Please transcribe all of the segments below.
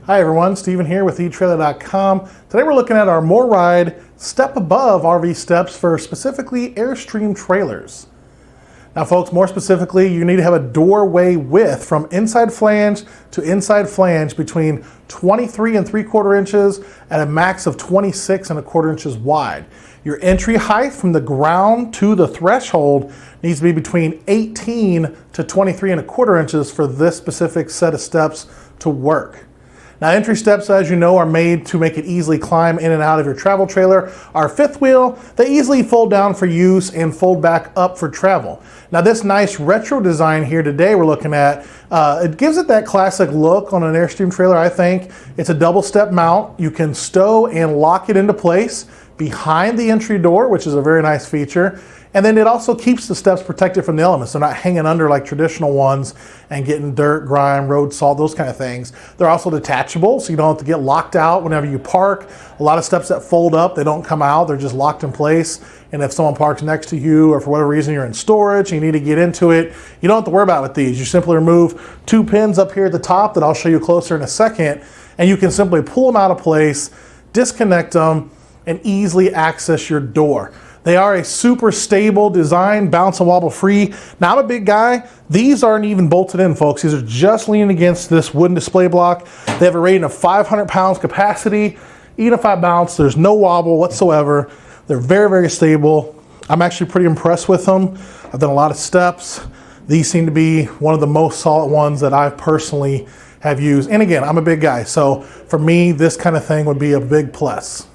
Hi everyone, Steven here with etrailer.com. Today we're looking at our MORryde StepAbove RV Steps for specifically Airstream trailers. Now folks, more specifically, you need to have a doorway width from inside flange to inside flange between 23 3/4 inches and a max of 26 1/4 inches wide. Your entry height from the ground to the threshold needs to be between 18 to 23 1/4 inches for this specific set of steps to work. Now entry steps, as you know, are made to make it easily climb in and out of your travel trailer. Our fifth wheel, they easily fold down for use and fold back up for travel. Now this nice retro design here today we're looking at, it gives it that classic look on an Airstream trailer, I think. It's a double step mount. You can stow and lock it into place behind the entry door, which is a very nice feature. And then it also keeps the steps protected from the elements. They're not hanging under like traditional ones and getting dirt, grime, road salt, those kind of things. They're also detachable, so you don't have to get locked out whenever you park. A lot of steps that fold up, they don't come out, they're just locked in place. And if someone parks next to you or for whatever reason you're in storage, you need to get into it, you don't have to worry about it with these. You simply remove two pins up here at the top that I'll show you closer in a second, and you can simply pull them out of place, disconnect them, and easily access your door. They are a super stable design, bounce and wobble free. Now I'm a big guy. These aren't even bolted in, folks. These are just leaning against this wooden display block. They have a rating of 500 pounds capacity. Even if I bounce, there's no wobble whatsoever. They're very, very stable. I'm actually pretty impressed with them. I've done a lot of steps. These seem to be one of the most solid ones that I personally have used. And again, I'm a big guy, so for me, this kind of thing would be a big plus.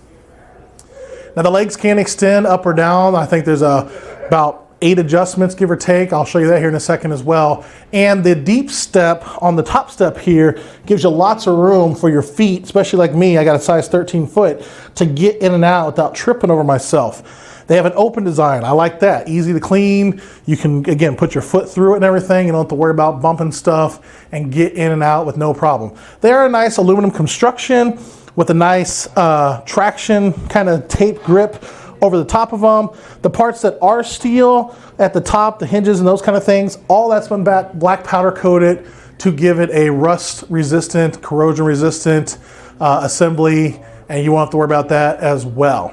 Now the legs can extend up or down. I think there's about 8 adjustments, give or take. I'll show you that here in a second as well. And the deep step on the top step here gives you lots of room for your feet, especially like me, I got a size 13 foot, to get in and out without tripping over myself. They have an open design. I like that. Easy to clean. You can, again, put your foot through it and everything. You don't have to worry about bumping stuff and get in and out with no problem. They are a nice aluminum construction with a nice traction kind of tape grip over the top of them. The parts that are steel at the top, the hinges and those kind of things, all that's been black powder coated to give it a rust resistant, corrosion resistant assembly, and you won't have to worry about that as well.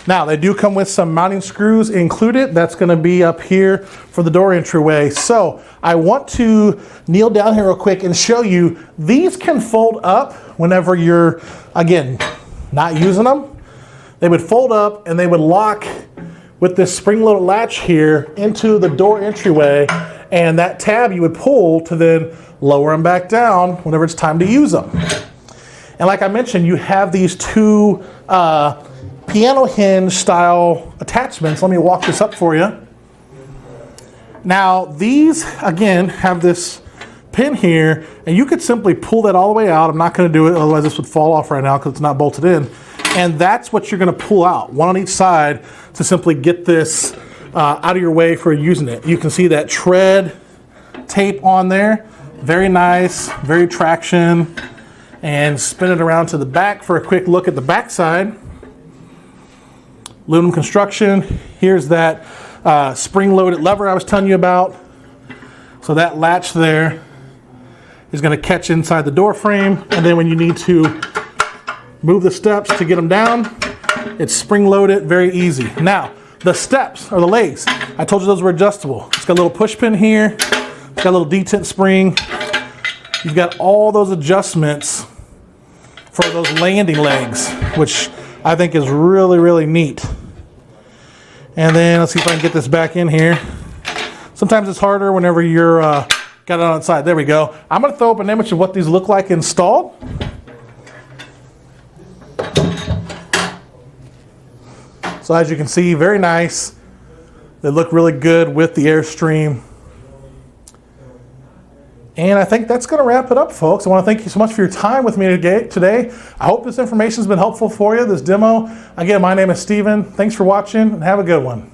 Now they do come with some mounting screws included. That's going to be up here for the door entryway. So I want to kneel down here real quick and show you, these can fold up whenever you're, again, not using them. They would fold up and they would lock with this spring-loaded latch here into the door entryway, and that tab you would pull to then lower them back down whenever it's time to use them. And like I mentioned, you have these two piano hinge style attachments. Let me walk this up for you. Now these, again, have this pin here, and you could simply pull that all the way out. I'm not going to do it, otherwise this would fall off right now because it's not bolted in. And that's what you're going to pull out, one on each side, to simply get this out of your way for using it. You can see that tread tape on there. Very nice, very traction. And spin it around to the back for a quick look at the back side. Aluminum construction. Here's that spring-loaded lever I was telling you about. So that latch there is going to catch inside the door frame, and then when you need to move the steps to get them down, it's spring-loaded, very easy. Now, the steps, or the legs, I told you those were adjustable. It's got a little push pin here. It's got a little detent spring. You've got all those adjustments for those landing legs, which I think is really, really neat. And then let's see if I can get this back in here. Sometimes it's harder whenever you're got it on its side. There we go. I'm going to throw up an image of what these look like installed. So as you can see, very nice. They look really good with the Airstream. And I think that's going to wrap it up, folks. I want to thank you so much for your time with me today. I hope this information has been helpful for you, this demo. Again, my name is Steven. Thanks for watching, and have a good one.